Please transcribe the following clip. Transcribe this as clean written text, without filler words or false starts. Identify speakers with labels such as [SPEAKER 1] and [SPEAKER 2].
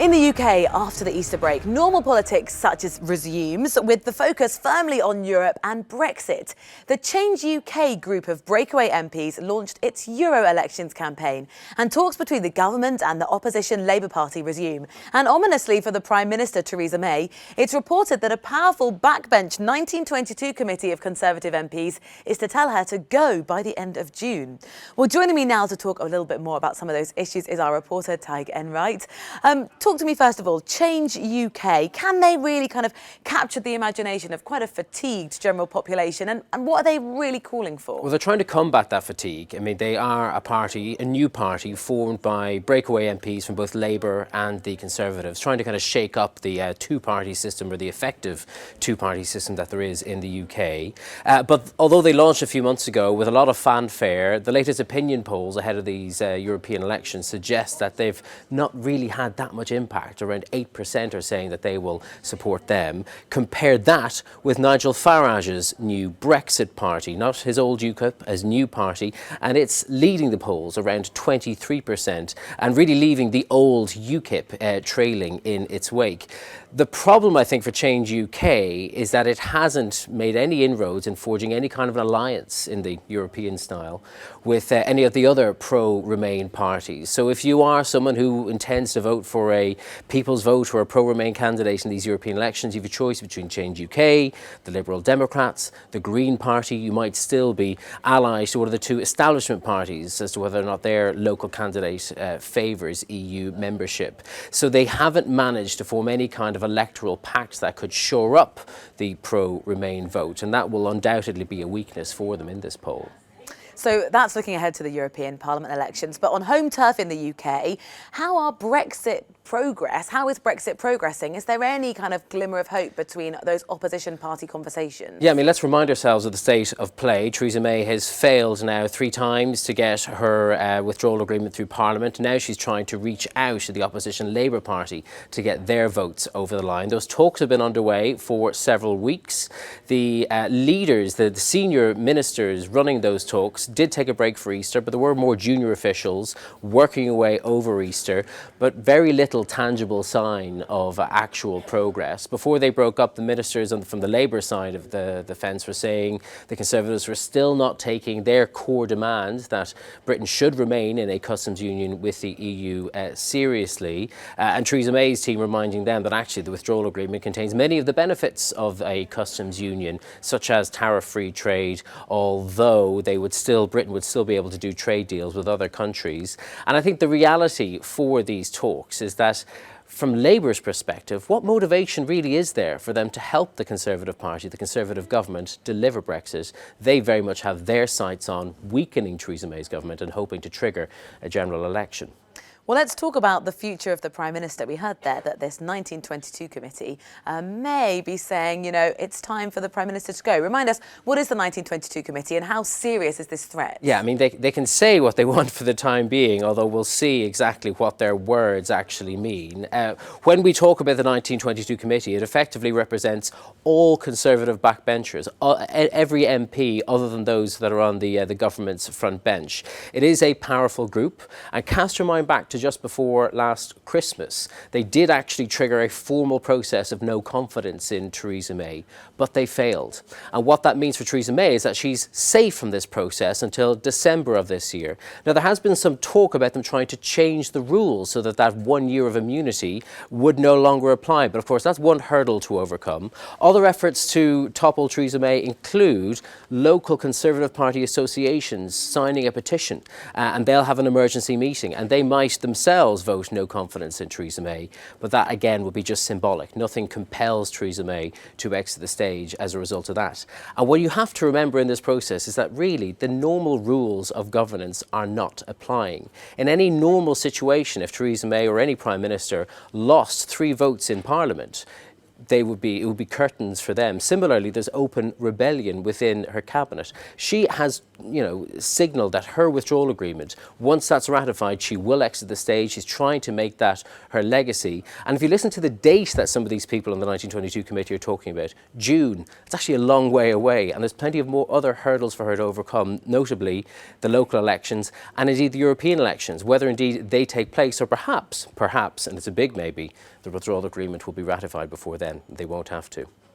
[SPEAKER 1] In the UK, after the Easter break, normal politics such as resumes, with the focus firmly on Europe and Brexit. The Change UK group of breakaway MPs launched its Euro elections campaign, and talks between the government and the opposition Labour Party resume. And ominously for the Prime Minister, Theresa May, it's reported that a powerful backbench 1922 committee of Conservative MPs is to tell her to go by the end of June. Well, joining me now to talk a little bit more about some of those issues is our reporter, Tig Enright. Talk to me first of all, Change UK, can they really kind of capture the imagination of quite a fatigued general population, and what are they really calling for?
[SPEAKER 2] Well, they're trying to combat that fatigue. I mean, they are a new party formed by breakaway MPs from both Labour and the Conservatives, trying to kind of shake up the two-party system, or the effective two-party system that there is in the UK. But although they launched a few months ago with a lot of fanfare, the latest opinion polls ahead of these European elections suggest that they've not really had that much impact. Around 8% are saying that they will support them. Compare that with Nigel Farage's new Brexit party, not his old UKIP, as new party, and it's leading the polls around 23% and really leaving the old UKIP trailing in its wake. The problem, I think, for Change UK is that it hasn't made any inroads in forging any kind of an alliance in the European style with any of the other pro-Remain parties. So if you are someone who intends to vote for a People's Vote or a pro-Remain candidate in these European elections, you have a choice between Change UK, the Liberal Democrats, the Green Party. You might still be allies to one of the two establishment parties as to whether or not their local candidate favours EU membership. So they haven't managed to form any kind of electoral pact that could shore up the pro-Remain vote, and that will undoubtedly be a weakness for them in this poll.
[SPEAKER 1] So that's looking ahead to the European Parliament elections. But on home turf in the UK, how is Brexit progressing? Is there any kind of glimmer of hope between those opposition party conversations?
[SPEAKER 2] Yeah, I mean, let's remind ourselves of the state of play. Theresa May has failed now 3 times to get her withdrawal agreement through Parliament. Now she's trying to reach out to the opposition Labour Party to get their votes over the line. Those talks have been underway for several weeks. The leaders, the senior ministers running those talks, did take a break for Easter, but there were more junior officials working away over Easter, but very little tangible sign of actual progress. Before they broke up, the ministers from the Labour side of the fence were saying the Conservatives were still not taking their core demand that Britain should remain in a customs union with the EU seriously. And Theresa May's team reminding them that actually the withdrawal agreement contains many of the benefits of a customs union, such as tariff-free trade, although Britain would still be able to do trade deals with other countries. And I think the reality for these talks is that from Labour's perspective, what motivation really is there for them to help the Conservative Party, the Conservative government, deliver Brexit? They very much have their sights on weakening Theresa May's government and hoping to trigger a general election.
[SPEAKER 1] Well, let's talk about the future of the Prime Minister. We heard there that this 1922 committee may be saying, you know, it's time for the Prime Minister to go. Remind us, what is the 1922 committee and how serious is this threat?
[SPEAKER 2] Yeah, I mean, they can say what they want for the time being, although we'll see exactly what their words actually mean. When we talk about the 1922 committee, it effectively represents all Conservative backbenchers, every MP other than those that are on the government's front bench. It is a powerful group, and cast your mind back to just before last Christmas, they did actually trigger a formal process of no confidence in Theresa May, but they failed. And what that means for Theresa May is that she's safe from this process until December of this year. Now, there has been some talk about them trying to change the rules so that 1 year of immunity would no longer apply. But of course, that's one hurdle to overcome. Other efforts to topple Theresa May include local Conservative Party associations signing a petition, and they'll have an emergency meeting, and they might themselves vote no confidence in Theresa May, but that again would be just symbolic. Nothing compels Theresa May to exit the stage as a result of that. And what you have to remember in this process is that really the normal rules of governance are not applying. In any normal situation, if Theresa May or any Prime Minister lost 3 votes in Parliament, it would be curtains for them. Similarly, there's open rebellion within her cabinet. She has signalled that her withdrawal agreement, once that's ratified, she will exit the stage. She's trying to make that her legacy. And if you listen to the date that some of these people on the 1922 committee are talking about, June, it's actually a long way away. And there's plenty of more other hurdles for her to overcome, notably the local elections and indeed the European elections, whether indeed they take place or perhaps, and it's a big maybe, the withdrawal agreement will be ratified before then. They won't have to.